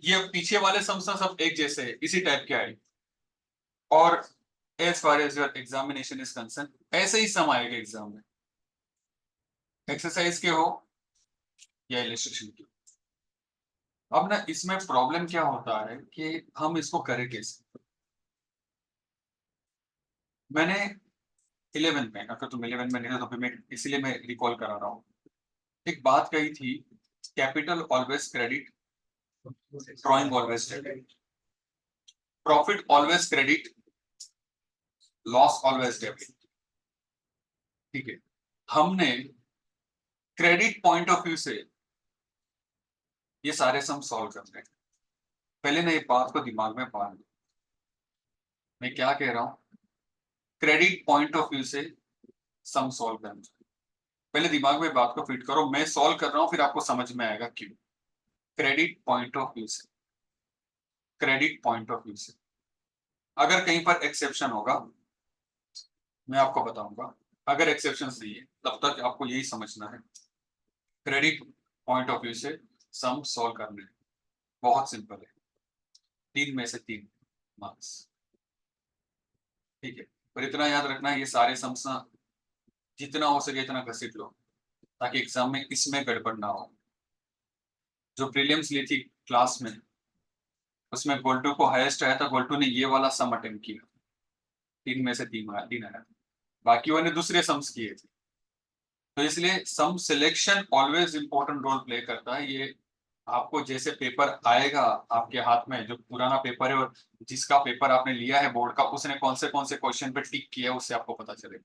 ये पीछे वाले सम्स सब एक जैसे है, इसी टाइप के आए। और as far as your examination is concern ऐसे ही सम आएगा एग्जाम में, एक्सरसाइज के हो या इलिस्ट्रेशन के। अब ना इसमें प्रॉब्लम क्या होता है कि हम इसको करें कैसे। मैंने 11 में, अगर तुम 11 में नहीं हो तो फिर मैं इसीलिए मैं रिकॉल करा रहा हूँ, एक बात कही थी, capital always credit, drawing always debit, profit always credit, loss always debit. ठीक है, हमने क्रेडिट पॉइंट ऑफ व्यू से ये सारे सम सॉल्व करते हैं। पहले ना ये बात को दिमाग में बांध लो, मैं क्या कह रहा हूं, क्रेडिट पॉइंट ऑफ व्यू से सम सॉल्व करना। पहले दिमाग में बात को फिट करो, मैं सॉल्व कर रहा हूं फिर आपको समझ में आएगा क्यों। क्रेडिट पॉइंट ऑफ व्यू से, क्रेडिट पॉइंट ऑफ व्यू से अगर कहीं पर एक्सेप्शन होगा मैं आपको बताऊंगा, अगर एक्सेप्शन नहीं है तब तक आपको यही समझना है। क्रेडिट पॉइंट ऑफ व्यू से सम सॉल्व करने बहुत सिंपल है, 3 में से 3 मार्क्स। ठीक है, पर इतना याद रखना है ये सारे सम्स ना जितना हो सके इतना घसीट लो ताकि एग्जाम में इसमें गड़बड़ ना हो। जो प्रीलिम्स ली थी क्लास में उसमें गोल्टू को हाईएस्ट आया था, गोल्टू ने ये वाला सम अटेम्प्ट किया, 3 में से 3 आया, बाकी ने दूसरे सम्स किए थे। तो इसलिए some selection always important role play करता है। ये आपको जैसे पेपर आएगा आपके हाथ में, जो पुराना पेपर है और जिसका पेपर आपने लिया है बोर्ड का, उसने कौन से क्वेश्चन पे टिक किया है उससे आपको पता चलेगा।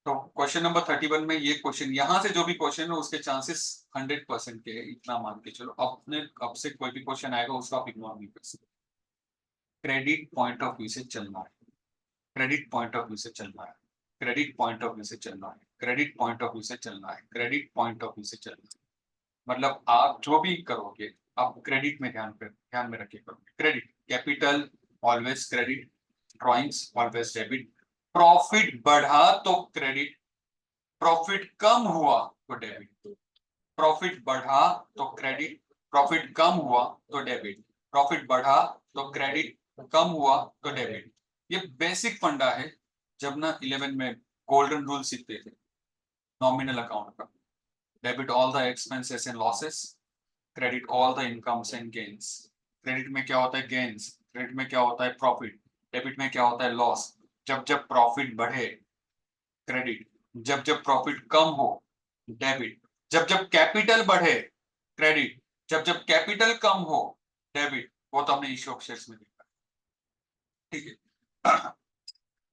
तो क्वेश्चन नंबर 31 में ये क्वेश्चन, यहां से जो भी क्वेश्चन है उसके चांसेस 100% के है, इतना मान के चलो। अपने अब से कोई भी क्वेश्चन आएगा उसका आप इग्नोर नहीं कर सकते। क्रेडिट पॉइंट ऑफ व्यू से चलना है, क्रेडिट पॉइंट ऑफ व्यू से चलना है, क्रेडिट पॉइंट ऑफ व्यू से चलना है, क्रेडिट पॉइंट ऑफ व्यू से चलना है, क्रेडिट पॉइंट ऑफ व्यू से चलना है। मतलब आप जो भी करोगे आप क्रेडिट में ध्यान में रखे करोगे। Credit, capital always credit, drawings always debit, profit बढ़ा तो क्रेडिट, प्रॉफिट कम हुआ तो डेबिट, प्रॉफिट बढ़ा तो क्रेडिट, प्रॉफिट कम हुआ तो डेबिट, प्रॉफिट बढ़ा तो क्रेडिट, कम हुआ तो डेबिट। ये बेसिक फंडा है जब ना 11 में गोल्डन रूल सीखते थे नॉमिनल अकाउंट का। Debit all the expenses and losses, credit all the incomes and gains. Credit में क्या होता है गेन्स, क्रेडिट में क्या होता है प्रॉफिट, डेबिट में क्या होता है लॉस। जब जब प्रॉफिट बढ़े क्रेडिट, जब जब प्रॉफिट कम हो डेबिट, जब जब कैपिटल बढ़े क्रेडिट, जब जब कैपिटल कम हो डेबिट। वो तो हमने इश्यू ऑफ शेयर्स में देखा। ठीक है,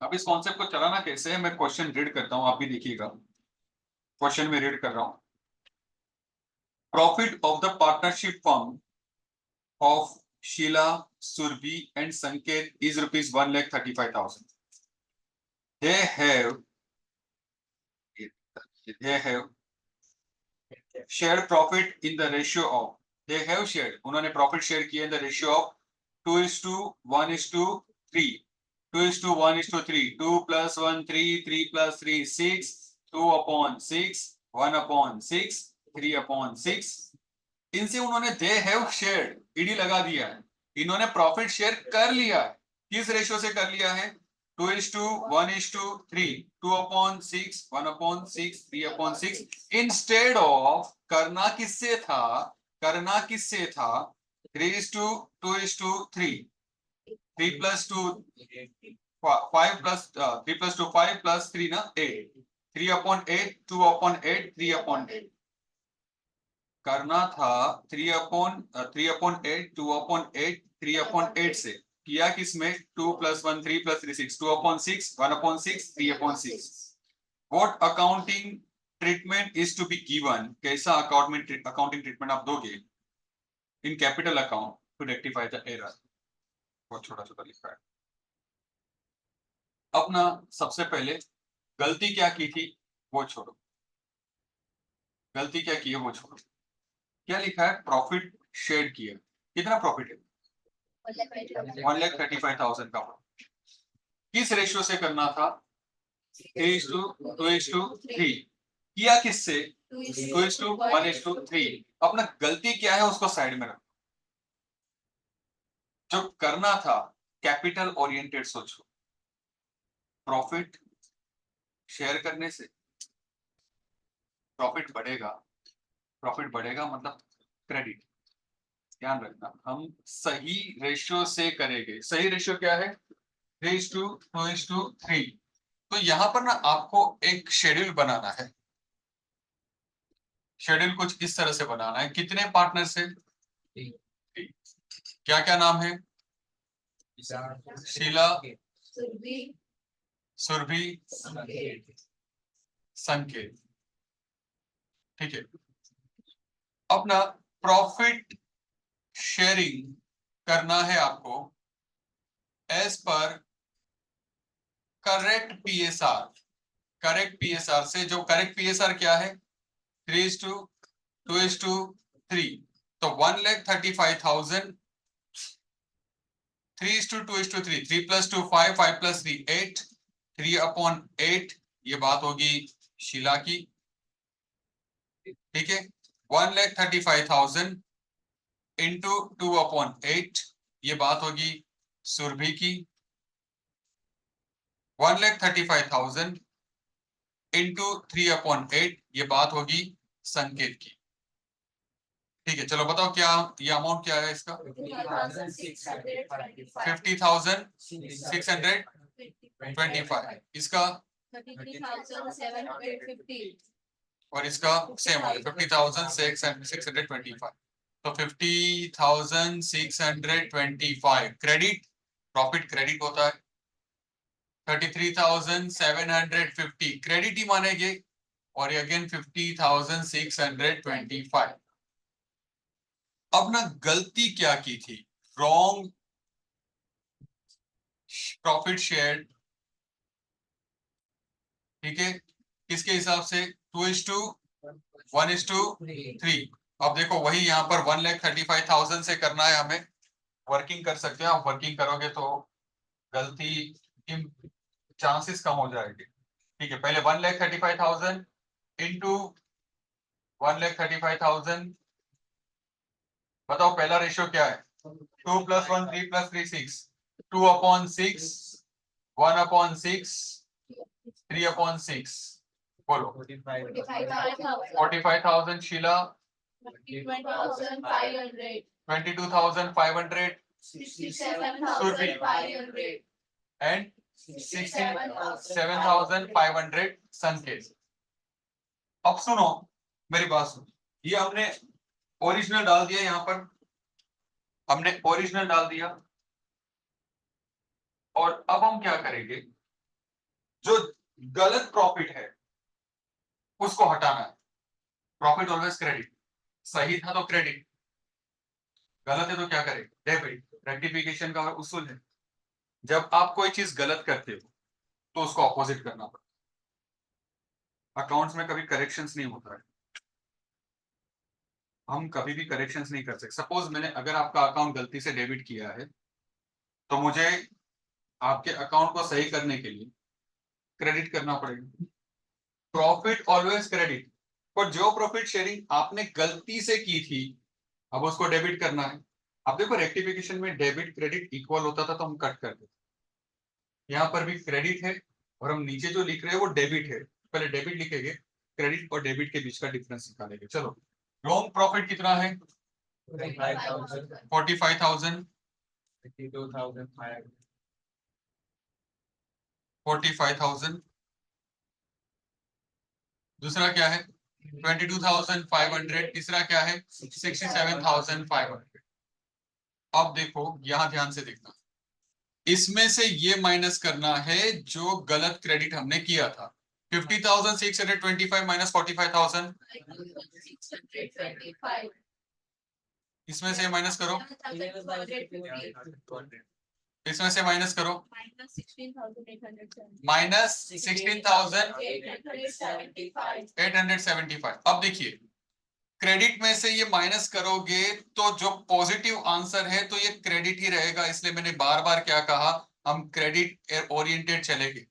अब इस कॉन्सेप्ट को चलाना कैसे है, मैं क्वेश्चन रीड करता हूं, आप भी देखिएगा। क्वेश्चन में रीड कर रहा हूं, profit of the partnership firm of Sheela, Surbhi and Sanket is rupees 1,35,000. They have shared profit in the ratio of, they have shared, उन्होंने प्रॉफिट शेयर किया in the ratio of 2:1:3, 2:1:3, 2 + 1 3, 3 + 3 6, 2/6, 1/6, 3/6। इनसे उन्होंने दे हैव शेयर्ड ईडी लगा दिया है, इन्होंने प्रॉफिट शेयर कर लिया है। किस रेशियो से कर लिया है, 2:1:3, 2/6, 1/6, 3/6। इंस्टेड ऑफ करना किससे था, करना किससे था 3:2:3, 3 + 2 5 + 3 + 2 5 + 3 ना 8, 3/8, 2/8, 3/8 करना था। 3/8, 2/8, 3/8 से किया किसमें, 2 + 1 3 + 3 6, 2/6, 1/6, 3/6। What accounting treatment is to be given, कैसा अकाउंटिंग ट्रीटमेंट आप दोगे in capital account to rectify the error. बहुत छोटा छोटा लिखा है। अपना सबसे पहले गलती क्या की थी वो छोड़ो, गलती क्या की है वो छोड़ो, क्या लिखा है, प्रॉफिट शेयर किया। कितना प्रॉफिट है, 1,35,000 का। किस रेशियो से करना था, 3:2:3। किया किससे, 2:1:3। अपना गलती क्या है उसको साइड में रखो, जो करना था कैपिटल ओरिएंटेड सोचो, प्रॉफिट शेयर करने से प्रॉफिट बढ़ेगा, प्रॉफिट बढ़ेगा मतलब क्रेडिट। ध्यान रखना, हम सही रेशियो से करेंगे। सही रेशियो क्या है? 3:2:3। तो यहां पर ना आपको एक शेड्यूल बनाना है। शेड्यूल कुछ इस तरह से बनाना है। कितने पार्टनर से? क्या क्या नाम है? शीला, सुरभि, संकेत। ठीक है। अब ना प्रॉफिट शेयरिंग करना है आपको as per correct PSR. Correct PSR से, जो करेक्ट पीएसआर क्या है? 3:2:3। तो 1,35,000, 3:2:3, 3 + 2 5, 5 + 3 8, 3/8। ये बात होगी शीला की। ठीक है। 1,35,000 इंटू 2/8, ये बात होगी सुरभि की। 1,35,000 इंटू 3/8, ये बात होगी संकेत की। ठीक है, चलो बताओ क्या ये अमाउंट क्या है इसका? 50,625। इसका? 33,750। और इसका सेम हो गया 50,625। तो 50,625 क्रेडिट। प्रॉफिट क्रेडिट होता है। 33,750 क्रेडिट ही मानेंगे। और ये अगेन 50,625। अब ना गलती क्या की थी? Wrong profit share. ठीक है, किसके हिसाब से? 2:1:3। अब देखो वही यहाँ पर 1,35,000 से करना है हमें। वर्किंग कर सकते हैं, आप वर्किंग करोगे तो गलती की चांसेस कम हो जाएंगे। ठीक है, पहले 1,35,000 इंटू 1,35,000। बताओ पहला रेशियो क्या है? 2 + 1 3 + 3 6, 2/6, 1/6, 3/6। बोलो 45,000 शीला, 22,500। 22,500 सुरभि 67,500। एंड 67,500 संकेत। अब सुनो, मेरी बात सुनो। ये हमने ओरिजिनल डाल दिया, यहां पर हमने ओरिजिनल डाल दिया। और अब हम क्या करेंगे? जो गलत प्रॉफिट है उसको हटाना है। Profit always credit. सही था तो क्रेडिट, गलत है तो क्या करें? डेबिट। रेक्टिफिकेशन का उसूल है, जब आप कोई चीज गलत करते हो तो उसको ऑपोजिट करना पड़ता है। अकाउंट्स में कभी करेक्शंस नहीं होता है। हम कभी भी करेक्शंस नहीं कर सकते। सपोज मैंने अगर आपका अकाउंट गलती से डेबिट किया है तो मुझे आपके अकाउंट को सही करने के लिए क्रेडिट करना पड़ेगा। Profit always credit. पर जो प्रॉफिट शेयरिंग आपने गलती से की थी अब उसको डेबिट करना है। अब देखो रेक्टिफिकेशन में डेबिट क्रेडिट इक्वल होता था तो हम कट कर देते। यहाँ पर भी क्रेडिट है और हम नीचे जो लिख रहे हैं वो डेबिट है। पहले डेबिट लिखेंगे, क्रेडिट और डेबिट के बीच का डिफरेंस निकालेंगे। चलो, रॉन्ग प्रॉफिट कितना है? 45,000, 45,000। दूसरा क्या है? 22,500। तीसरा क्या है? 67,500। अब देखो यहां ध्यान से देखना, इसमें से ये माइनस करना है जो गलत क्रेडिट हमने किया था। 50,625 माइनस 45,000, 625। इसमें से माइनस करो, 11,250। इसमें से माइनस करो, माइनस 16,875। माइनस 16,875। 16,875। अब देखिए, क्रेडिट में से ये माइनस करोगे तो जो पॉजिटिव आंसर है तो ये क्रेडिट ही रहेगा। इसलिए मैंने बार बार क्या कहा, हम क्रेडिट ओरिएंटेड चलेंगे।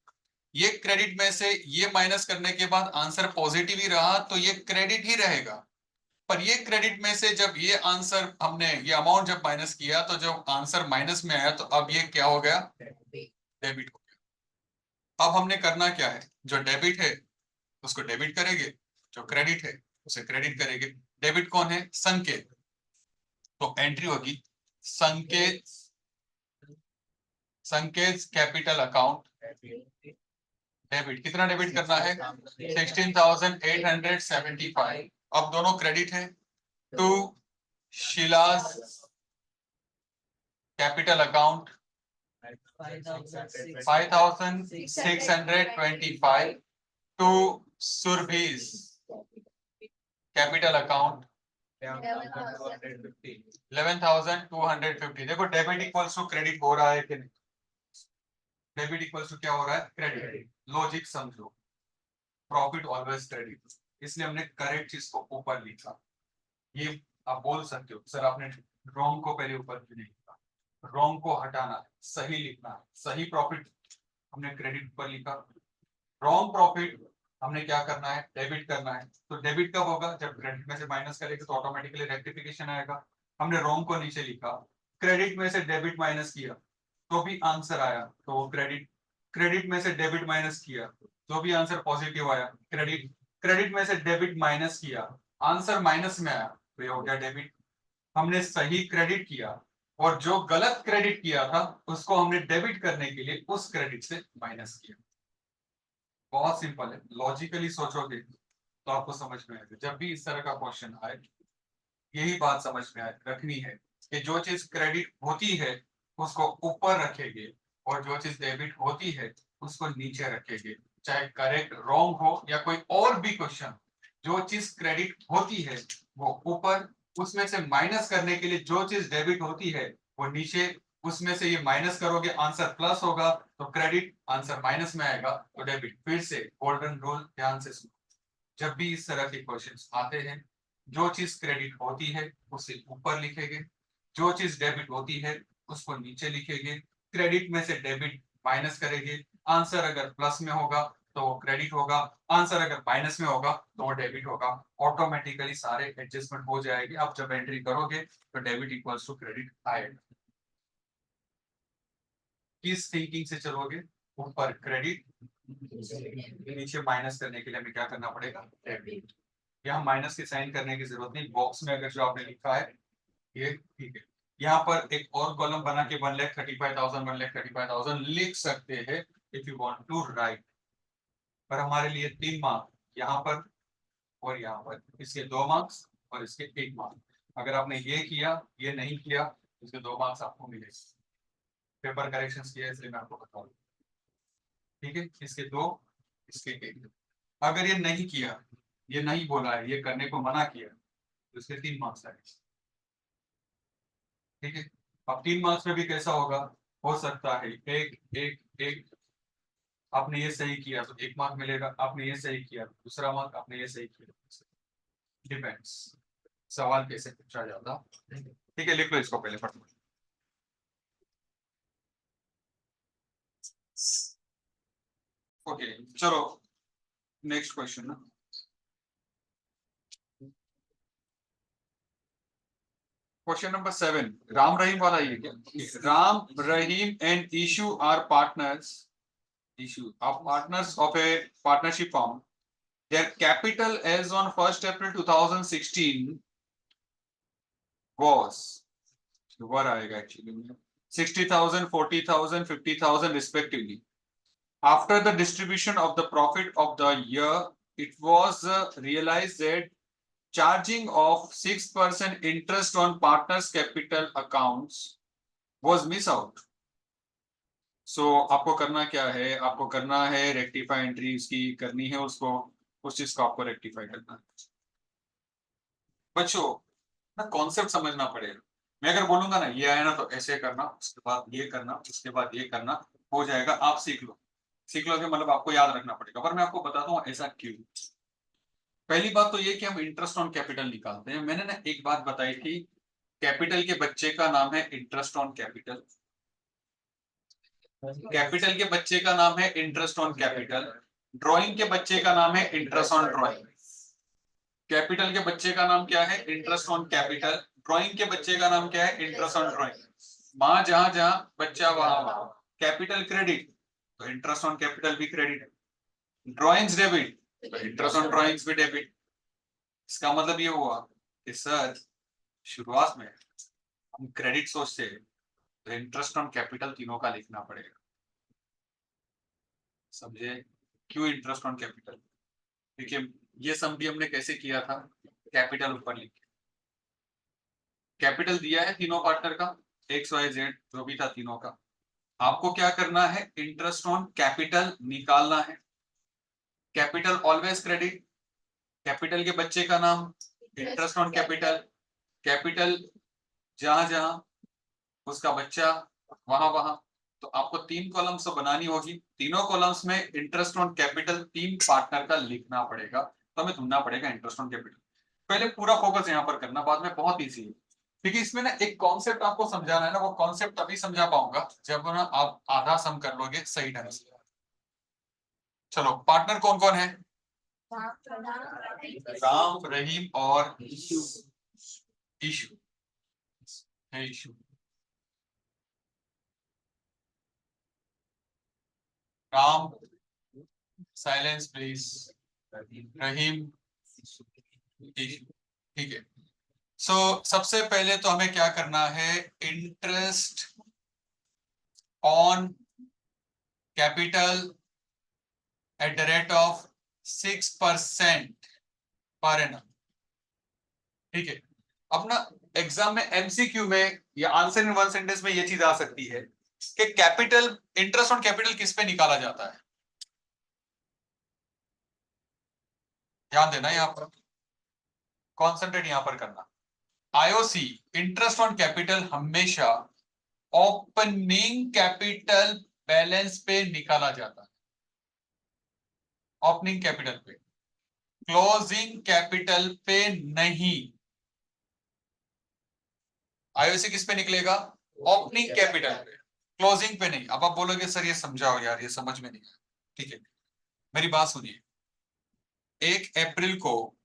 ये क्रेडिट में से ये माइनस करने के बाद आंसर पॉजिटिव ही रहा तो ये क्रेडिट ही रहेगा। पर ये क्रेडिट में से जब ये आंसर हमने ये अमाउंट जब माइनस किया तो जब आंसर माइनस में आया तो अब ये क्या हो गया, डेबिट हो गया। अब हमने करना क्या है, जो डेबिट है उसको डेबिट करेंगे, जो क्रेडिट है उसे क्रेडिट करेंगे। डेबिट कौन है, संकेत, तो एंट्री होगी Sanket, Sanket capital account debit. कितना डेबिट करना है, 16,875। अब दोनों क्रेडिट है। To Shila's capital account 5,625 to Surbhi's capital account 11,250। देखो डेबिट इक्वल्स टू क्रेडिट हो रहा है कि नहीं, डेबिट इक्वल्स टू क्या हो रहा है, क्रेडिट। लॉजिक समझो, प्रॉफिट ऑलवेज क्रेडिट, इसलिए हमने करेक्ट चीज को ऊपर लिखा। ये आप बोल सकते हो सर आपने रॉन्ग को पहले ऊपर क्यों नहीं लिखा, रॉन्ग को हटाना है, सही लिखना है। सही प्रॉफिट हमने क्रेडिट पर लिखा, रॉन्ग प्रॉफिट हमने क्या करना है, डेबिट करना है। तो डेबिट कब होगा, जब क्रेडिट में से माइनस करेंगे तो ऑटोमेटिकली रेक्टिफिकेशन आएगा। हमने रॉन्ग को नीचे लिखा, क्रेडिट में से डेबिट माइनस किया तो भी आंसर आया तो वो क्रेडिट, क्रेडिट में से डेबिट माइनस किया तो भी आंसर पॉजिटिव आया क्रेडिट, क्रेडिट में से डेबिट माइनस किया आंसर माइनस में आया तो ये हो गया डेबिट। हमने सही क्रेडिट किया और जो गलत क्रेडिट किया था उसको हमने डेबिट करने के लिए उस क्रेडिट से माइनस किया। बहुत सिंपल है, लॉजिकली सोचोगे तो आपको समझ में आएगा। जब भी इस तरह का क्वेश्चन आए यही बात समझ में आए रखनी है कि जो चीज क्रेडिट होती है उसको ऊपर रखेंगे और जो चीज डेबिट होती है उसको नीचे रखेंगे, चाहे करेक्ट रॉन्ग हो या कोई और भी क्वेश्चन। जो चीज क्रेडिट होती है वो ऊपर, उसमें से माइनस करने के लिए जो चीज डेबिट होती है वो नीचे, उसमें से ये माइनस करोगे आंसर प्लस होगा तो क्रेडिट, आंसर माइनस में आएगा तो डेबिट। फिर से गोल्डन रूल ध्यान से सुनो, जब भी इस तरह के क्वेश्चंस आते हैं जो चीज क्रेडिट होती है उसे ऊपर लिखेंगे, जो चीज डेबिट होती है उसको नीचे लिखेंगे, क्रेडिट में से डेबिट माइनस करेंगे, आंसर अगर प्लस में होगा तो वो क्रेडिट होगा, आंसर अगर माइनस में होगा तो वो डेबिट होगा। ऑटोमेटिकली सारे एडजस्टमेंट हो जाएगी। आप जब एंट्री करोगे तो डेबिट इक्वल्स टू क्रेडिट आएगा। किस थिंकिंग से चलोगे, ऊपर क्रेडिट, नीचे माइनस करने के लिए हमें क्या करना पड़ेगा, डेबिट। यहाँ माइनस के साइन करने की जरूरत नहीं, बॉक्स में अगर जो आपने लिखा है ये ठीक है। यहाँ पर एक और कॉलम बना के 1,35,000 1,35,000 लिख सकते हैं if you want to write, पर हमारे लिए 3 मार्क यहाँ पर और यहाँ पर, इसके 2 मार्क्स और इसके 1 मार्क। अगर आपने ये किया ये नहीं किया इसके 2 मार्क्स आपको मिलेंगे। पेपर करेक्शंस किया इसलिए मैं आपको बता रहा हूँ, ठीक है। इसके 2 इसके 1। अगर ये नहीं किया, ये नहीं बोला है, ये करने को मना किया तो इसके 3 मार्क्स आएंगे, ठीक है। अब 3 मार्क्स में भी कैसा होगा, हो सकता है एक एक एक, आपने ये सही किया तो 1 मार्क मिलेगा, आपने ये सही किया तो दूसरा मार्क, आपने ये सही किया, डिपेंड्स सवाल कैसे पूछा जाता, ठीक है। लिख लो इसको पहले फटाफट। ओके चलो नेक्स्ट क्वेश्चन ना, क्वेश्चन नंबर 7। राम रहीम वाला ये क्या, Ram Rahim and Ishu are partners, issue are partners of a partnership firm. Their capital as on 1st April 2016 was, वर आएगा एक्चुअली में 60,000, 40,000, 50,000 respectively. After the distribution of the profit of the year, it was realized that charging of 6% interest on partners' capital accounts was missed out. सो आपको करना क्या है, आपको करना है rectify entry उसकी करनी है, उसको उस चीज को आपको रेक्टिफाई करना है। बच्चों ना कॉन्सेप्ट समझना पड़ेगा। मैं अगर बोलूंगा ना ये आया ना तो ऐसे करना, उसके बाद ये करना, उसके बाद ये करना, हो जाएगा। आप सीख लो, सीख लो कि मतलब आपको याद रखना पड़ेगा। पर मैं आपको बताता हूँ ऐसा क्यों। पहली बात तो ये कि हम इंटरेस्ट ऑन कैपिटल निकालते हैं। मैंने ना एक बात बताई थी, कैपिटल के बच्चे का नाम है इंटरेस्ट ऑन कैपिटल, कैपिटल के बच्चे का नाम है इंटरेस्ट ऑन कैपिटल, ड्राइंग के बच्चे का नाम है इंटरेस्ट ऑन ड्राइंग। कैपिटल के बच्चे का नाम क्या है? Interest on capital. ड्राइंग के बच्चे का नाम क्या है? Interest on drawing. माँ जहां जहां, बच्चा वहां वहां। कैपिटल क्रेडिट तो इंटरेस्ट ऑन कैपिटल भी क्रेडिट है। ड्राइंग्स डेबिट तो इंटरेस्ट ऑन ड्राइंग्स भी डेबिट। इसका मतलब ये हुआ कि सर शुरुआत में हम क्रेडिट सोचते हैं तो इंटरेस्ट ऑन कैपिटल तीनों का लिखना पड़ेगा। समझे? क्यों इंटरेस्ट ऑन कैपिटल? देखिए ये सम भी हमने कैसे किया था, कैपिटल ऊपर लिख के। कैपिटल दिया है तीनों पार्टनर का, एक्स वाई जेड जो भी था तीनों का। आपको क्या करना है? इंटरेस्ट ऑन कैपिटल निकालना है। Capital always credit. कैपिटल के बच्चे का नाम इंटरेस्ट ऑन कैपिटल। कैपिटल जहां जहां, उसका बच्चा वहां वहां। तो आपको 3 कॉलम्स तो बनानी होगी। तीनों कॉलम्स में इंटरेस्ट ऑन कैपिटल 3 पार्टनर का लिखना पड़ेगा। तो हमें ढूंढना पड़ेगा इंटरेस्ट ऑन कैपिटल। पहले पूरा फोकस यहाँ पर करना, बाद में बहुत इजी है। क्योंकि इसमें ना एक कॉन्सेप्ट आपको समझाना है ना, वो कॉन्सेप्ट तभी समझा पाऊंगा जब ना आप आधा सम कर लोगे सही ढंग से। चलो पार्टनर कौन कौन है? राम, रहीम और इशू है। Issue, Ram silence please, Rahim, issue. ठीक है। सो सबसे पहले तो हमें क्या करना है? Interest on capital at the rate of 6% per annum. ठीक है। अब ना एग्जाम में एमसीक्यू में या आंसर इन वन सेंटेंस में ये चीज आ सकती है कि कैपिटल, इंटरेस्ट ऑन कैपिटल किस पे निकाला जाता है? ध्यान देना यहां पर, कॉन्सेंट्रेट यहां पर करना। आईओसी इंटरेस्ट ऑन कैपिटल हमेशा ओपनिंग कैपिटल बैलेंस पे निकाला जाता है। ओपनिंग कैपिटल पे, क्लोजिंग कैपिटल पे नहीं। आईओसी किस पे निकलेगा? ओपनिंग कैपिटल पे, क्लोजिंग पे नहीं। अब आप बोलोगे सर ये समझाओ यार, ये समझ में नहीं आया। ठीक है, मेरी बात सुनिए। 1 अप्रैल को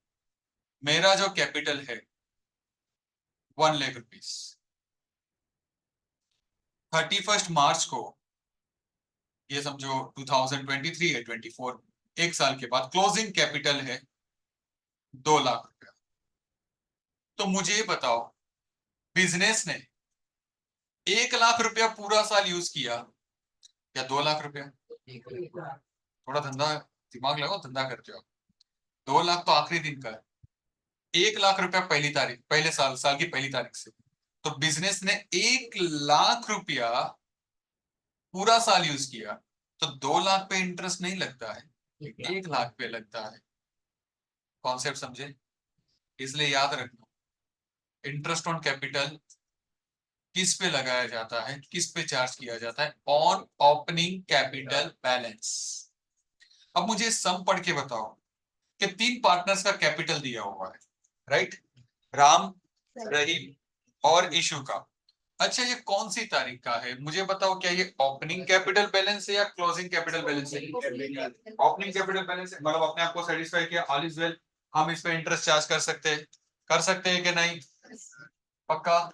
मेरा जो कैपिटल है 1 लाख रुपीस, 31 मार्च को, ये समझो 2023 है, 24, एक साल के बाद क्लोजिंग कैपिटल है 2 लाख रुपया। तो मुझे ये बताओ, बिजनेस ने 1 लाख रुपया पूरा साल यूज किया या 2 लाख रुपया? थोड़ा धंधा दिमाग लगाओ, धंधा करते हो। 2 लाख तो आखिरी दिन का है, 1 लाख रुपया पहली तारीख, पहले साल की पहली तारीख से। तो बिजनेस ने 1 लाख रुपया पूरा साल यूज किया, तो 2 लाख पे इंटरेस्ट नहीं लगता है, 1 लाख पे लगता है। कॉन्सेप्ट समझे? इसलिए याद रखना, इंटरेस्ट ऑन कैपिटल किस पे लगाया जाता है, किस पे चार्ज किया जाता है? On opening capital balance. अब मुझे सम पढ़ के बताओ कि 3 पार्टनर्स का कैपिटल दिया हुआ है, राइट? राम, रहीम और इशू का। अच्छा ये कौन सी तारीख का है मुझे बताओ? क्या ये ओपनिंग कैपिटल बैलेंस है या क्लोजिंग कैपिटल बैलेंस है? ओपनिंग कैपिटल बैलेंस है, मतलब अपने आप को सेटिस्फाई किया, ऑल इज वेल। हम इस पे इंटरेस्ट चार्ज कर सकते हैं कि नहीं? पक्का?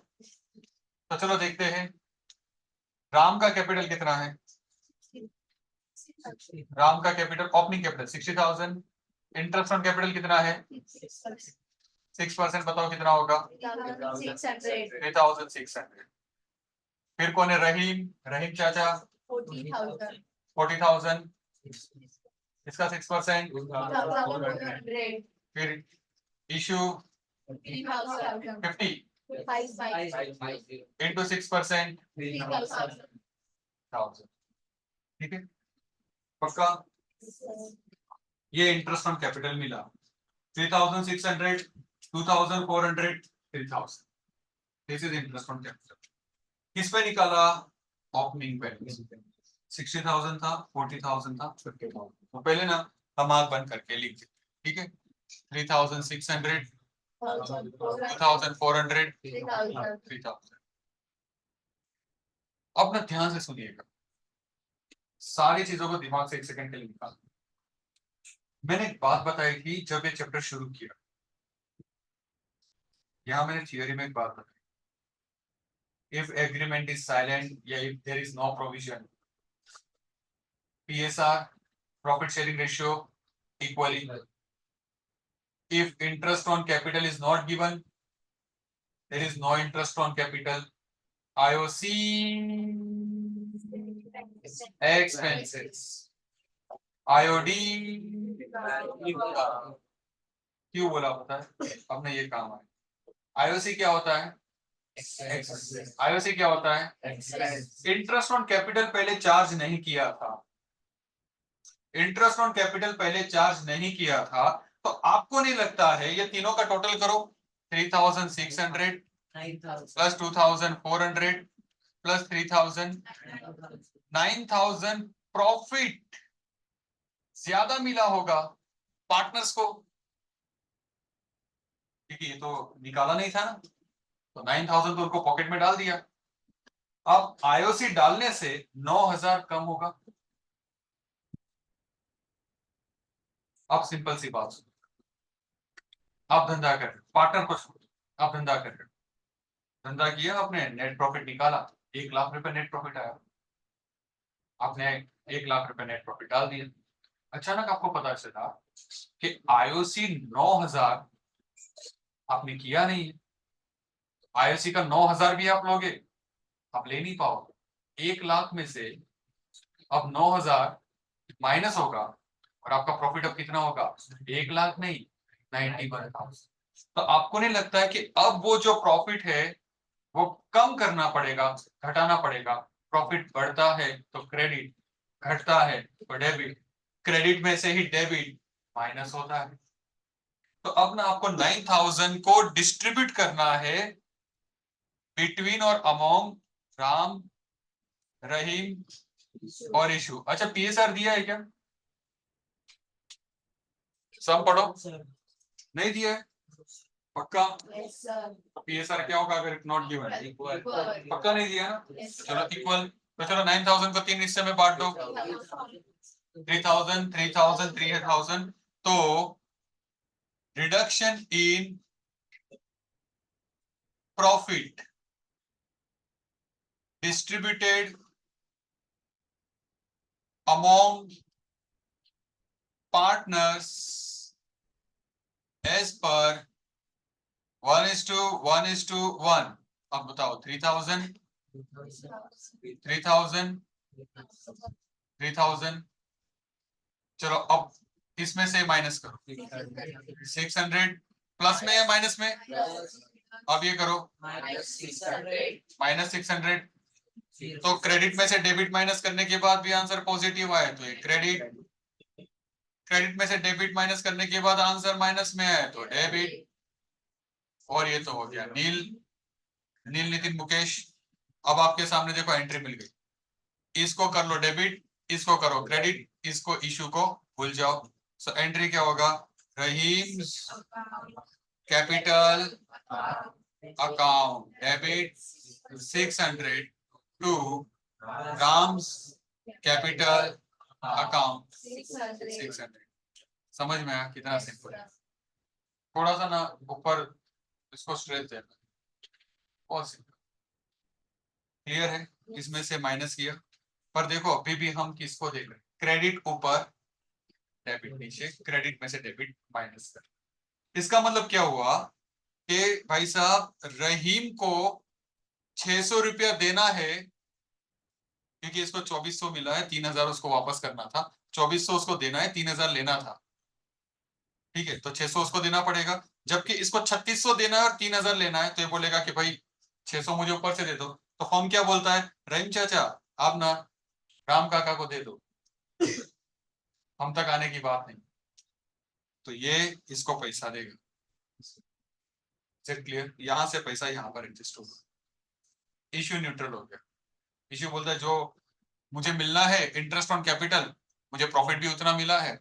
तो चलो देखते हैं, राम का कैपिटल कितना है? राम का capital, opening capital 60,000। Interest on capital कितना है? 6%। बताओ कितना होगा? 3,600। फिर कौन है? रहीम, रहीम चाचा 40,000, इसका 6%। फिर इशू 50 इंटू 6%, 3,000। ठीक है, पक्का? ये इंटरेस्ट ऑन कैपिटल मिला 3,600, 2,400, 3,000। This is interest on capital. किस पे निकाला? Opening balance. 60,000 था, 40,000 था, 50,000। तो पहले ना हम आग बंद करके लिख देते, ठीक है? 3,600, 2,400, 3,000। अब ना ध्यान से सुनिएगा, सारी चीजों को दिमाग से 1 सेकंड के लिए निकाल। मैंने एक बात बताई थी जब ये चैप्टर शुरू किया, यहाँ मैंने थियोरी में एक बात बताई, इफ एग्रीमेंट इज साइलेंट या if there is no provision, PSR profit sharing ratio equally. If interest on capital is not given, there is no interest on capital. IOC expenses, IOD क्यों बोला होता है, हमने ये काम है। IOC क्या होता है? IOC क्या होता है? इंटरेस्ट ऑन कैपिटल पहले चार्ज नहीं किया था, इंटरेस्ट ऑन कैपिटल पहले चार्ज नहीं किया था, तो आपको नहीं लगता है ये तीनों का टोटल करो, 3600 प्लस 2400 प्लस 3000, 9000 प्रॉफिट ज्यादा मिला होगा पार्टनर्स को, क्योंकि ये तो निकाला नहीं था ना, तो 9000 तो उनको पॉकेट में डाल दिया। अब IOC डालने से 9000 कम होगा। अब सिंपल सी बात सुनो, आप धंधा कर रहे हो, पार्टनर को छोड़ो, आप धंधा कर रहे हो, धंधा किया आपने, नेट प्रॉफिट निकाला, 1 लाख रुपए नेट प्रॉफिट आया, आपने 1 लाख रुपए नेट प्रॉफिट डाल दिया। अचानक आपको पता चला कि IOC 9000 आपने किया नहीं है, IOC का 9000 भी आप लोगे, आप ले नहीं पाओगे। 1 लाख में से अब 9000 माइनस होगा और आपका प्रॉफिट अब कितना होगा? 1 लाख नहीं, 91,000। तो आपको नहीं लगता है कि अब वो जो प्रॉफिट है वो कम करना पड़ेगा, घटाना पड़ेगा? प्रॉफिट बढ़ता है तो क्रेडिट, घटता है तो डेबिट, क्रेडिट में से ही डेबिट माइनस होता है। तो अब ना आपको 9000 को डिस्ट्रीब्यूट करना है बिटवीन और अमोंग राम, रहीम और इशू। अच्छा, PSR दिया है क्या? सब पढ़ो, नहीं दिया है पक्का? Yes, sir. PSR क्या होगा अगर नॉट गिवन? Equal. पक्का नहीं दिया ना? Yes, sir. चलो इक्वल, तो चलो 9000 को 3 हिस्से में बांट दो, 3000 3000 3000, तो reduction in profit distributed among partners as per 1:1:1। अब बताओ 3000 3000 3000, चलो अब इसमें से माइनस करो, 600 प्लस में या माइनस में? अब ये करो -600, तो क्रेडिट में से डेबिट माइनस करने के बाद भी आंसर पॉजिटिव आए तो ये क्रेडिट, क्रेडिट में से डेबिट माइनस करने के बाद आंसर माइनस में आए तो डेबिट, और ये तो हो गया नील, नील नितिन मुकेश। अब आपके सामने देखो एंट्री मिल गई, इसको कर लो डेबिट, इसको करो क्रेडिट, इसको इशू को भूल जाओ। सो एंट्री क्या होगा? Rahim capital account debit 600 to Ram's capital account 600। समझ में आया कितना सिंपल है? थोड़ा सा ना ऊपर इसको स्ट्रेस देना, बहुत सिंपल, क्लियर है? इसमें से माइनस किया, पर देखो अभी भी हम किसको देख रहे हैं? क्रेडिट ऊपर डेबिट नीचे, क्रेडिट में से डेबिट माइनस कर। इसका मतलब क्या हुआ कि भाई साहब रहीम को 600 रुपया देना है, क्योंकि इसको 2400 मिला है, 3000 उसको वापस करना था, 2400 उसको देना है, 3000 लेना था, ठीक है, तो 600 उसको देना पड़ेगा। जबकि इसको 3600 देना है और 3000 लेना है, तो ये बोलेगा कि भाई 600 मुझे ऊपर से दे दो। तो फॉर्म क्या बोलता है? रहीम चाचा आप ना राम काका को दे दो, हम तक आने की बात नहीं, तो ये इसको पैसा देगा। क्लियर? यहां से पैसा यहां पर एडजस्ट होगा, इश्यू न्यूट्रल हो गया। इश्यू बोलता है जो मुझे मिलना है इंटरेस्ट ऑन कैपिटल, मुझे प्रॉफिट भी उतना मिला है,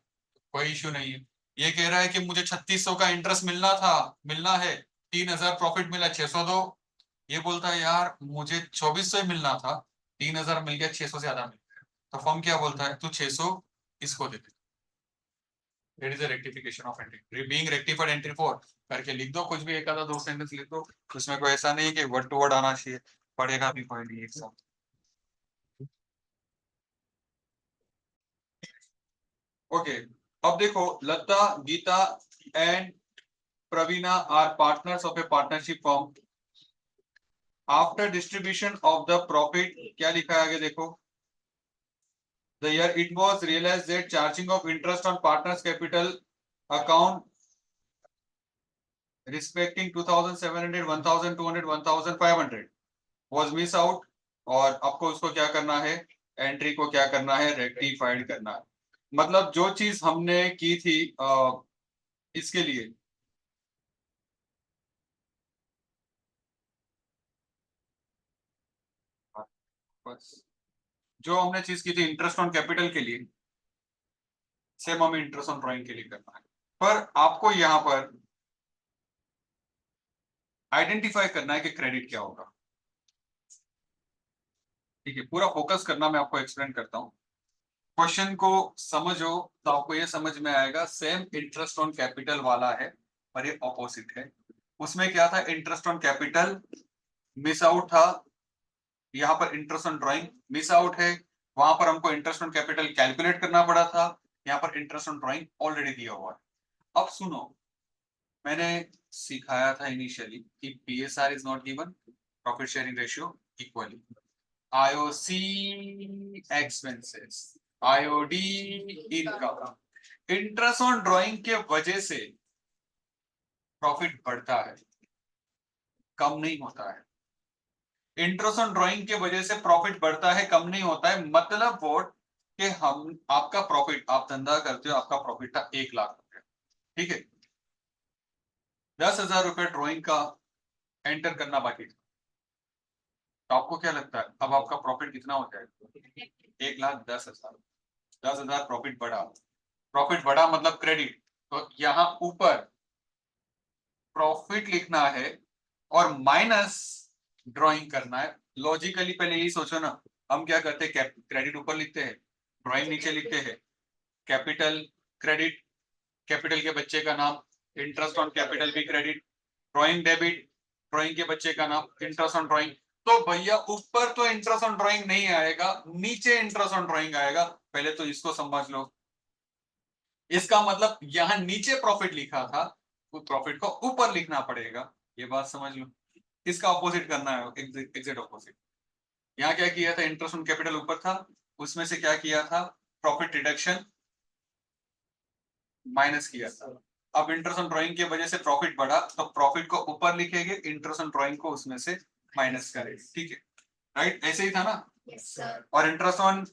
कोई इश्यू नहीं है। ये कह रहा है कि मुझे 3600 का इंटरेस्ट मिलना है, 3000 प्रॉफिट मिला, 600 दो। ये बोलता है यार मुझे 2400 ही मिलना था, 3000 मिल गया, 600 से ज्यादा मिल गया। तो फर्म क्या बोलता है? तू 600 इसको दे दे, It is a rectification of entry. Being rectified entry 4 करके लिख दो, कुछ भी एक आधा दो सेंटेंस लिख दो, उसमें कोई ऐसा नहीं कि वर्ड टू वर्ड आना चाहिए, पढ़ेगा भी कोई नहीं एक साथ। ओके, अब देखो, Lata, Geeta and Praveena are partners of a partnership form. After distribution of the profit, क्या लिखा है आगे देखो, the year it was realized that charging of interest on partners capital account respecting 2700 1200 1500 was miss out, और आपको उसको क्या करना है, एंट्री को क्या करना है, रेक्टिफाइड करना है। मतलब जो चीज हमने की थी इसके लिए, बस जो हमने चीज की थी इंटरेस्ट ऑन कैपिटल के लिए, सेम हमें इंटरेस्ट ऑन ड्राइंग के लिए करना है, पर आपको यहाँ पर आइडेंटिफाई करना है कि क्रेडिट क्या होगा। ठीक है, पूरा फोकस करना, मैं आपको एक्सप्लेन करता हूँ। क्वेश्चन को समझो तो आपको ये समझ में आएगा, सेम इंटरेस्ट ऑन कैपिटल वाला है और ये ऑपोजिट है। उसमें क्या था, interest on capital miss out था, यहाँ पर interest on drawing miss out है। वहां पर हमको इंटरेस्ट ऑन कैपिटल कैलकुलेट करना पड़ा था, यहाँ पर इंटरेस्ट ऑन ड्राइंग ऑलरेडी दिया हुआ है। अब सुनो, मैंने सिखाया था इनिशियली कि PSR is not given, profit sharing ratio equally, IOC expenses, IOD income. Interest on drawing के वजह से प्रॉफिट बढ़ता है, कम नहीं होता है। इंटरेस्ट ऑन ड्राइंग के वजह से प्रॉफिट बढ़ता है, कम नहीं होता है। मतलब वोट कि हम, आपका प्रॉफिट, आप धंधा करते हो, आपका प्रॉफिट था 1,00,000 रुपया, ठीक है, 10,000 रुपये ड्राइंग का एंटर करना बाकी था, तो आपको क्या लगता है अब आपका प्रॉफिट कितना हो जाएगा, 1,10,000। 10,000 प्रॉफिट बढ़ा, प्रॉफिट बढ़ा मतलब क्रेडिट, तो यहाँ ऊपर प्रॉफिट लिखना है और माइनस ड्राइंग करना है। लॉजिकली पहले यही सोचो ना, हम क्या करते हैं, क्रेडिट ऊपर लिखते हैं, ड्राइंग नीचे लिखते हैं, कैपिटल क्रेडिट, कैपिटल के बच्चे का नाम, इंटरेस्ट ऑन कैपिटल भी क्रेडिट, ड्राइंग डेबिट, ड्राइंग के बच्चे का नाम, इंटरेस्ट ऑन ड्राइंग। तो भैया ऊपर तो इंटरेस्ट ऑन ड्राइंग नहीं आएगा, नीचे इंटरेस्ट ऑन ड्राइंग आएगा। पहले तो इसको समझ लो, इसका मतलब यहां नीचे प्रॉफिट लिखा था, तो प्रॉफिट को ऊपर लिखना पड़ेगा, ये बात समझ लो। इसका ऑपोजिट करना है, एग्जैक्ट ऑपोजिट। यहाँ क्या किया था, इंटरेस्ट ऑन कैपिटल ऊपर था, उसमें से क्या किया था, प्रॉफिट रिडक्शन माइनस किया था। अब इंटरेस्ट ऑन ड्राइंग की वजह से प्रॉफिट बढ़ा, तो प्रॉफिट को ऊपर लिखेंगे, इंटरेस्ट ऑन ड्राइंग को उसमें से माइनस करेंगे, ठीक है, राइट, ऐसे ही था ना। Yes, sir. और इंटरेस्ट ऑन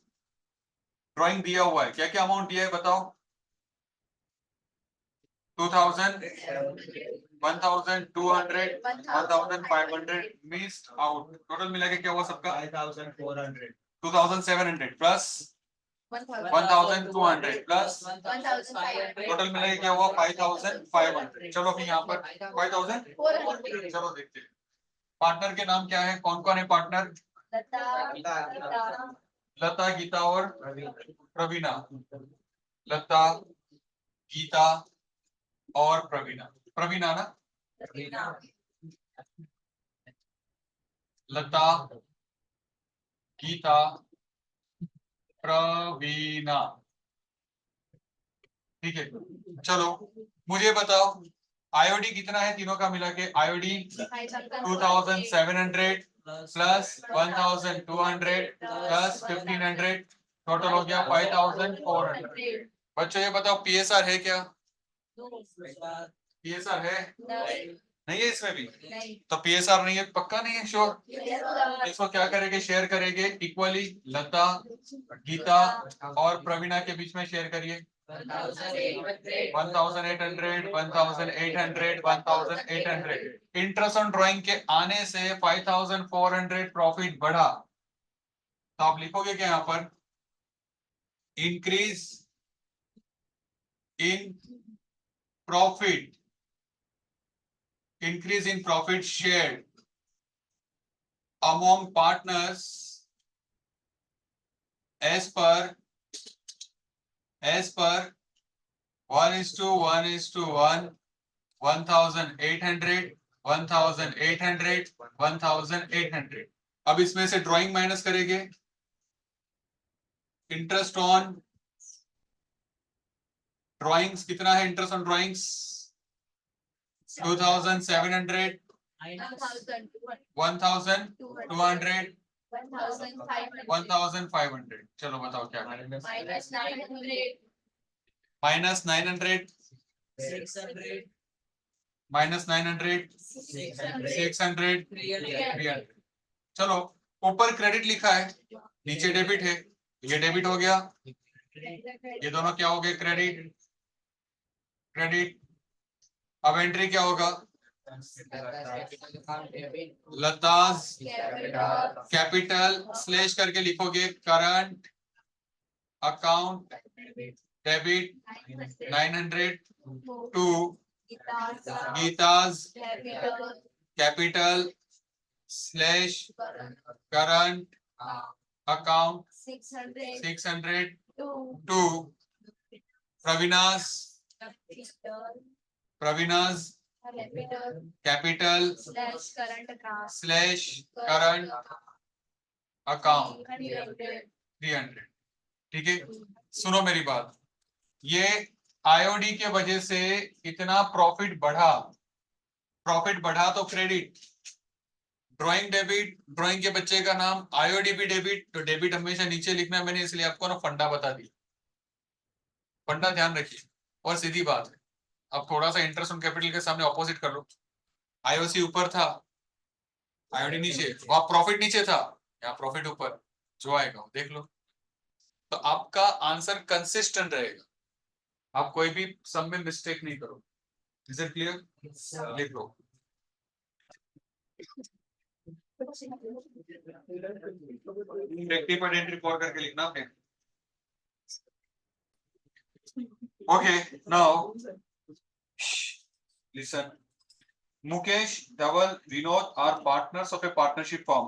ड्राइंग दिया हुआ है, क्या क्या अमाउंट दिया है बताओ, 2,000, 1,200, 1,500 मिस्ड आउट, टोटल मिला के क्या हुआ सबका, 5,400 2,700 प्लस 1,200 प्लस 1,500. टोटल मिला के क्या हुआ, 5,500। चलो अभी यहाँ पर 5,000, 400. चलो देखते हैं पार्टनर के नाम क्या है, कौन कौन है पार्टनर, Lata. लता, गीता और प्रवीणा। लता, गीता और प्रवीणा, प्रवीणा ना, लता, गीता, प्रवीणा, ठीक है। चलो मुझे बताओ आईओडी कितना है तीनों का मिला के, आईओडी 2,700 प्लस 1,200 प्लस 1,500, टोटल हो गया 5,400। बच्चों ये बताओ पीएसआर है क्या, पीएसआर है, नहीं है इसमें भी, तो पीएसआर नहीं है, पक्का नहीं है, श्योर। इसको क्या करेंगे, शेयर करेंगे इक्वली, लता, गीता और प्रवीणा के बीच में शेयर करिए, 1,800, 1,800, 1,800। इंटरेस्ट ऑन ड्राइंग के आने से 5,400 प्रॉफिट बढ़ा, तो आप लिखोगे क्या यहाँ पर, increase in profit, increase in profit shared among partners as per 1:1:1, 1,800, 1,800, 1,800. अब इसमें से ड्राइंग माइनस करेंगे. इंटरेस्ट ऑन ड्राइंग्स कितना है? Interest on drawings 2,700, 1,200, 1,500. चलो बताओ क्या करें. -900, -900, -900, 600, 300. चलो ऊपर क्रेडिट लिखा है, नीचे डेबिट है. ये डेबिट हो गया, ये दोनों क्या हो गए? Credit credit. अब एंट्री क्या होगा? लताज कैपिटल स्लैश करके लिखोगे current account debit 900 to Geeta's capital slash current account 600 to Praveena's capital slash current account 300. ठीक है, सुनो मेरी बात. ये आईओडी के वजह से इतना प्रॉफिट बढ़ा तो क्रेडिट. ड्राइंग डेबिट, ड्राइंग के बच्चे का नाम, आईओडी भी डेबिट. तो डेबिट हमेशा नीचे लिखना है, मैंने इसलिए आपको ना फंडा बता दी. फंडा ध्यान रखिए. और सीधी बात है, अब थोड़ा सा इंटरेस्ट ऑन कैपिटल के सामने ऑपोजिट कर लो. आईओसी ऊपर था, आईओडी नीचे, वहां प्रॉफिट नीचे था, यहाँ प्रॉफिट ऊपर. जो आएगा वो देख लो. तो आपका आंसर कंसिस्टेंट रहेगा. आप कोई भी सम में मिस्टेक नहीं करो. Is it clear? लिख लो. रेक्टिफाइड एंट्री फॉर करके लिखना आपने. Okay, now listen. Mukesh, Dhaval, Vinod are partners of a partnership firm.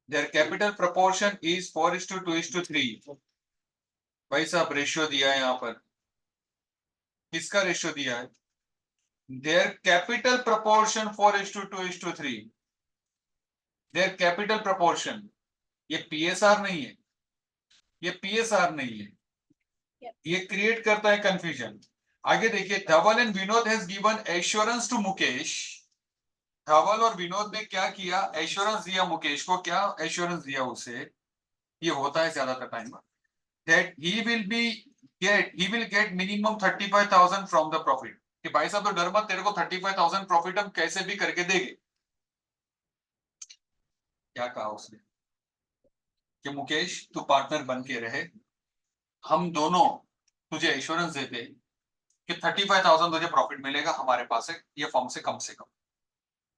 Their capital proportion is 4:2:3. भाई साहब रेशियो दिया है यहाँ पर. किसका रेशियो दिया है? Their capital proportion 4:2:3. Their capital proportion. ये पीएसआर नहीं है, ये पीएसआर नहीं है. ये क्रिएट करता है कंफ्यूजन. आगे देखिए, Dhaval and Vinod has given assurance to Mukesh. Dhaval और विनोद ने क्या किया? एश्योरेंस दिया मुकेश को. क्या एश्योरेंस दिया उसे? ये होता है ज्यादातर time that he will get minimum 35,000 from the profit. कि भाई साहब तो डर मत, तेरे को 35,000 प्रॉफिट हम कैसे भी करके देंगे. क्या कहा उसने? कि मुकेश तू पार्टनर बन के रहे, हम दोनों तुझे एश्योरेंस देते कि 35,000 तुझे प्रॉफिट मिलेगा हमारे पास से, ये फॉर्म से कम से कम.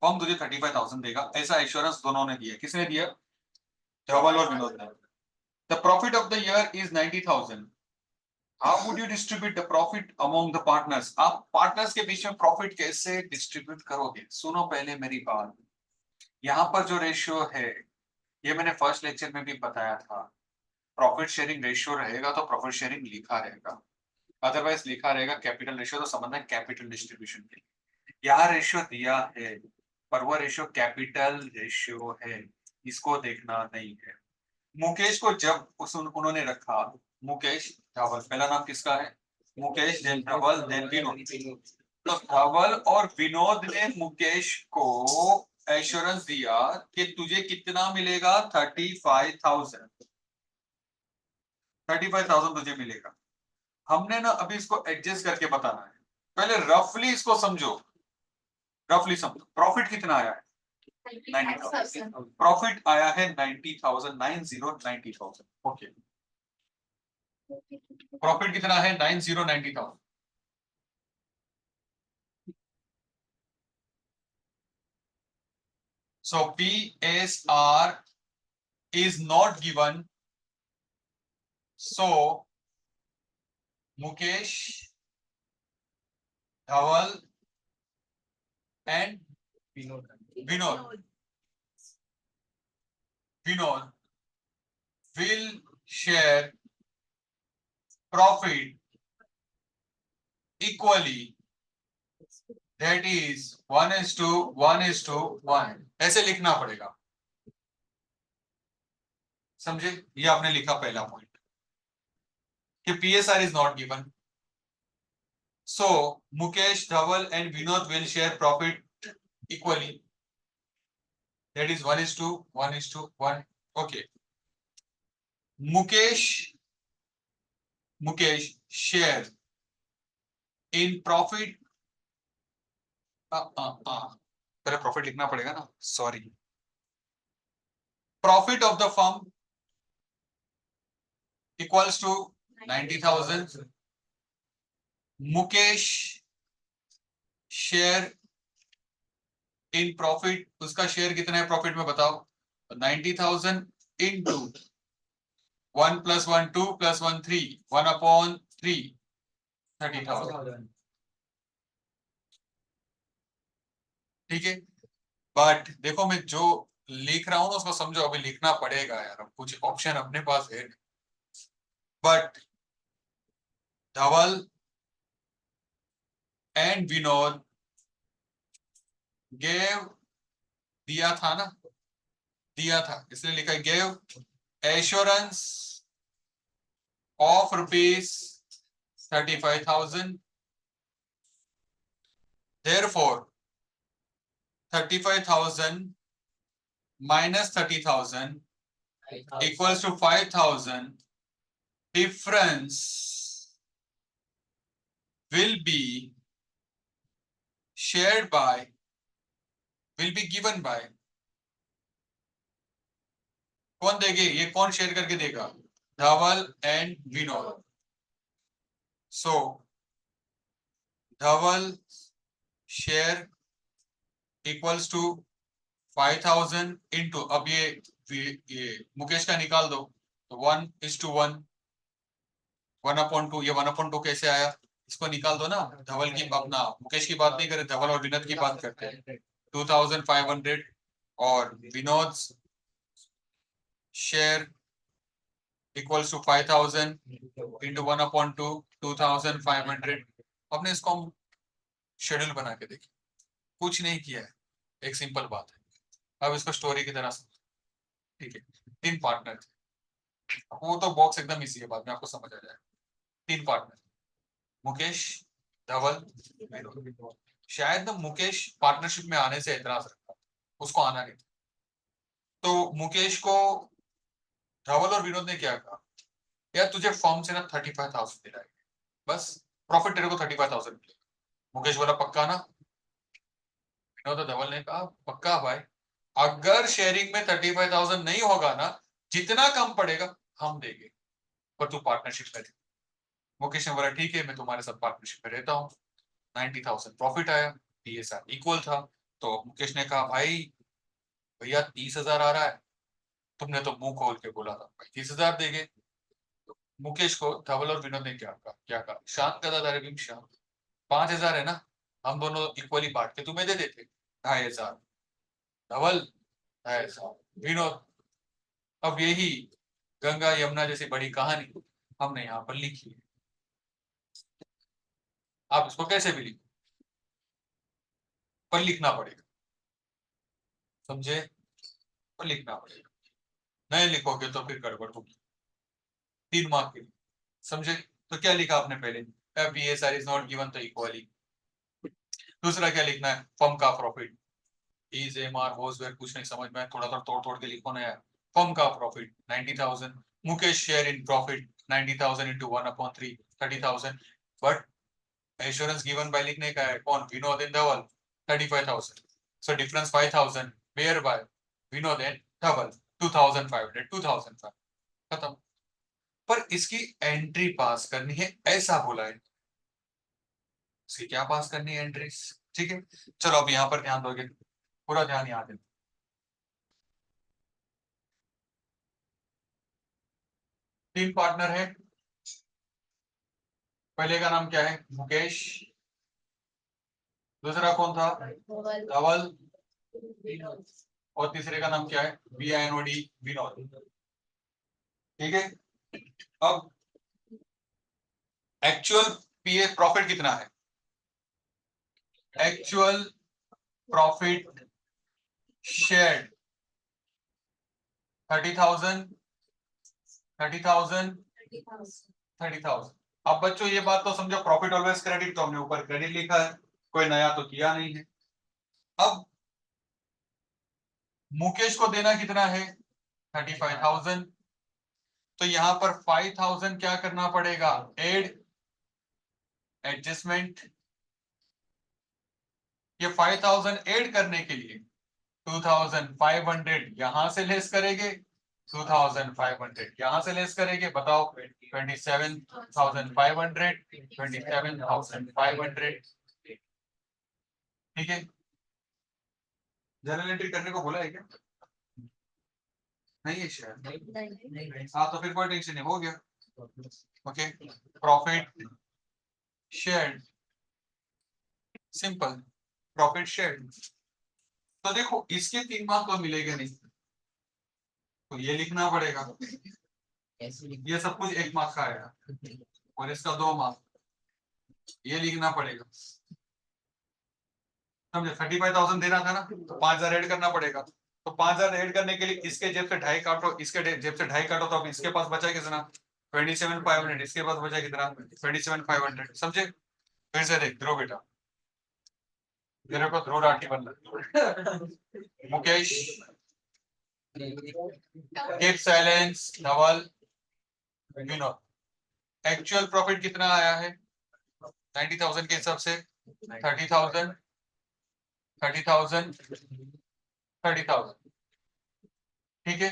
फॉर्म तुझे 35,000 देगा, ऐसा एश्योरेंस दोनों ने दिया. किसने दिया? धवल और विनोद ने. The profit of the year is 90,000. How would you distribute the profit among the partners? आप पार्टनर्स के बीच में प्रॉफिट कैसे डिस्ट्रीब्यूट करोगे? सुनो पहले मेरी बात. यहाँ पर जो रेशियो है, ये मैंने फर्स्ट लेक्चर में भी बताया था. प्रॉफिट शेयरिंग रेशियो रहेगा तो प्रॉफिट शेयरिंग लिखा रहेगा, अदरवाइज लिखा रहेगा कैपिटल रेशियो. तो समझना है कैपिटल डिस्ट्रीब्यूशन के लिए यहाँ रेशियो दिया है, पर वो रेशियो कैपिटल रेशियो है, इसको देखना नहीं है. मुकेश को जब उन्होंने रखा, मुकेश धवल, पहला नाम किसका है? मुकेश, देन धवल, देन विनोद. तो धवल और विनोद ने मुकेश को एश्योरेंस दिया कि तुझे कितना मिलेगा? 35,000. 35,000 तुझे मिलेगा. हमने ना अभी इसको एडजस्ट करके बताना है. पहले रफली इसको समझो, रफली समझो. प्रॉफिट कितना आया है? 90,000. प्रॉफिट आया है 90,000. 90,000. ओके. प्रॉफिट कितना है? 90,000. So PSR is not given. So Mukesh, Dhawal and Vinod will share profit equally, that is 1:1:1, ऐसे लिखना पड़ेगा। समझे? ये आपने लिखा पहला पॉइंट कि PSR is not given, so Mukesh, Dhaval and Vinod will share profit equally, that is 1:1:1. Okay, Mukesh share in profit, पहले प्रॉफिट लिखना पड़ेगा ना, sorry. Profit of the firm equals to 90,000। Mukesh share in profit, उसका share कितना है profit में बताओ? 90,000 into 1 + 1 2 + 1 3, 1/3, 30,000। ठीक है, बट देखो मैं जो लिख रहा हूं ना उसको समझो, अभी लिखना पड़ेगा यार, अब कुछ ऑप्शन अपने पास है। But Dhaval and Vinod gave, दिया था ना, दिया था इसलिए लिखा है gave assurance of ₹35,000। therefore 35,000 minus 30,000 equals to 5,000. Difference will be shared by, will be given by, कौन देंगे ये, कौन शेयर करके देगा? Dhaval and Vinod. So Dhaval share equals to 5,000 into, अब ये मुकेश का निकाल दो, तो 1:1, 1/2, ये 1/2 कैसे आया? इसको निकाल दो ना। धवल की, अपना मुकेश की बात नहीं करे, धवल और विनोद की बात करते हैं। 2,500 और Vinod share equals to 5,000 into 1/2, 2,500। अपने इसको हम शेड्यूल बना के देखें, कुछ नहीं किया है, एक सिंपल बात है। अब इसको स्टोरी की तरह समझो। ठीक है, 3 पार्टनर थे, वो तो बॉक्स एकदम इजी है, बाद में आपको समझ आ जाएगा। 3 पार्टनर, मुकेश, धवल, विनोद। शायद ना मुकेश पार्टनरशिप में आने से एतराज रखता, उसको आना नहीं। तो मुकेश को धवल और विनोद ने क्या कहा, यार तुझे फॉर्म से ना 35,000 दिलाएंगे, बस प्रॉफिट तेरे को 35,000 मिलेगा। मुकेश बोला पक्का ना? विनोद और धवल ने कहा पक्का भाई, अगर शेयरिंग में 35,000 नहीं होगा ना, जितना कम पड़ेगा हम देंगे, पर तू पार्टनरशिप में दे। मुकेश ने बोला ठीक है, मैं तुम्हारे साथ पार्टनरशिप में रहता हूँ। 90,000 प्रॉफिट आया, PSR इक्वल था। तो मुकेश ने कहा भाई भैया 30,000 आ रहा है, तुमने तो मुंह खोल के बोला था भाई 30,000 देंगे। तो मुकेश को धवल और विनोद ने क्या कहा, शांत कदा दारे भीम शांत, 5,000 है ना, हम दोनों इक्वली बांट के तुम्हें दे देते, 2,500 धवल, 2,500 विनोद। अब यही गंगा यमुना जैसी बड़ी कहानी हमने यहाँ पर लिखी है। आप इसको कैसे भी लिखो, पर लिखना पड़ेगा, समझे? पर लिखना पड़ेगा, नहीं लिखोगे तो फिर गड़बड़ होगी। 3 मार्क के लिए, समझे? तो क्या लिखा आपने पहले, PSR इज नॉट गिवन, तो इक्वली। दूसरा क्या लिखना है, फर्म का प्रॉफिट इज MR होस वेयर, कुछ नहीं समझ में, थोड़ा तोड़ के लिखो ना यार। फर्म का profit 90,000, Mukesh share in profit 90,000 into 1/3, 30,000। But assurance given by लिखने का है कौन, Vinod and Dhaval, 35,000। So difference 5,000 were by Vinod and Dhaval, 2,500, 2,500, खत्म। पर इसकी एंट्री पास करनी है, ऐसा बोला है, इसकी क्या पास करनी है, एंट्रीज। ठीक है, चलो अब यहां पर ध्यान दोगे, पूरा ध्यान यहाँ देना। 3 पार्टनर है, पहले का नाम क्या है, मुकेश। दूसरा कौन था, धवल। और तीसरे का नाम क्या है, VINOD, विनोद। ठीक है, अब एक्चुअल PA प्रॉफिट कितना है, एक्चुअल प्रॉफिट शेयर 30,000 30,000 30,000। अब बच्चों ये बात तो समझो, प्रॉफिट ऑलवेज क्रेडिट तो हमने ऊपर क्रेडिट लिखा है, कोई नया तो किया नहीं है। अब मुकेश को देना कितना है 35,000, तो यहां पर 5,000 क्या करना पड़ेगा, एड एडजस्टमेंट। ये 5,000 ऐड करने के लिए 2,500 यहां से लेस करेंगे, 2,500 यहां से लेस करेंगे, बताओ 27,500 27,500। ठीक है, जर्नल एंट्री करने को बोला है क्या? नहीं है शायद। हाँ तो फिर कोई टेंशन नहीं, हो गया। Okay, profit share, simple profit share. तो देखो इसके 3 मार्क तो मिलेगा नहीं, तो ये लिखना पड़ेगा, ये सब कुछ 1 मार्क का आएगा, और इसका 2 मार्क, ये लिखना पड़ेगा। समझे, 35,000 देना था ना, तो 5,000 ऐड करना पड़ेगा। तो 5,000 ऐड करने के लिए इसके जेब से 2.5 काटो, इसके जेब से 2.5 काटो, तो अब इसके पास बचा कितना 27,500, इसके पास बचा कितना 27,500। समझे, फिर से देख ध्रुव बेटा, मेरे को ध्रुव राठी बनना। मुकेश कीप साइलेंस, धवल, विनोद, एक्चुअल प्रॉफिट कितना आया है 90,000 के हिसाब से 30,000 30,000 30,000। ठीक है,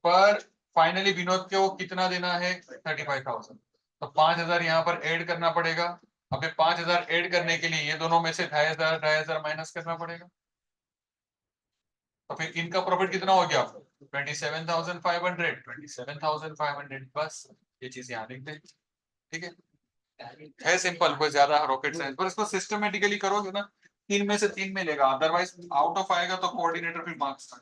पर फाइनली विनोद को कितना देना है 35,000, तो 5,000 यहाँ पर ऐड करना पड़ेगा। अब 5,000 ऐड करने के लिए ये दोनों में से 2,500 माइनस करना पड़ेगा, तो फिर इनका प्रॉफिट कितना हो गया 27,500 बस ये चीज यहाँ लिख दे। ठीक है सिंपल, कोई ज्यादा रॉकेट साइंस, पर इसको सिस्टमेटिकली करोगे ना 3 में से 3 मिलेगा, अदरवाइज आउट ऑफ आएगा तो कोऑर्डिनेटर फिर मार्क्स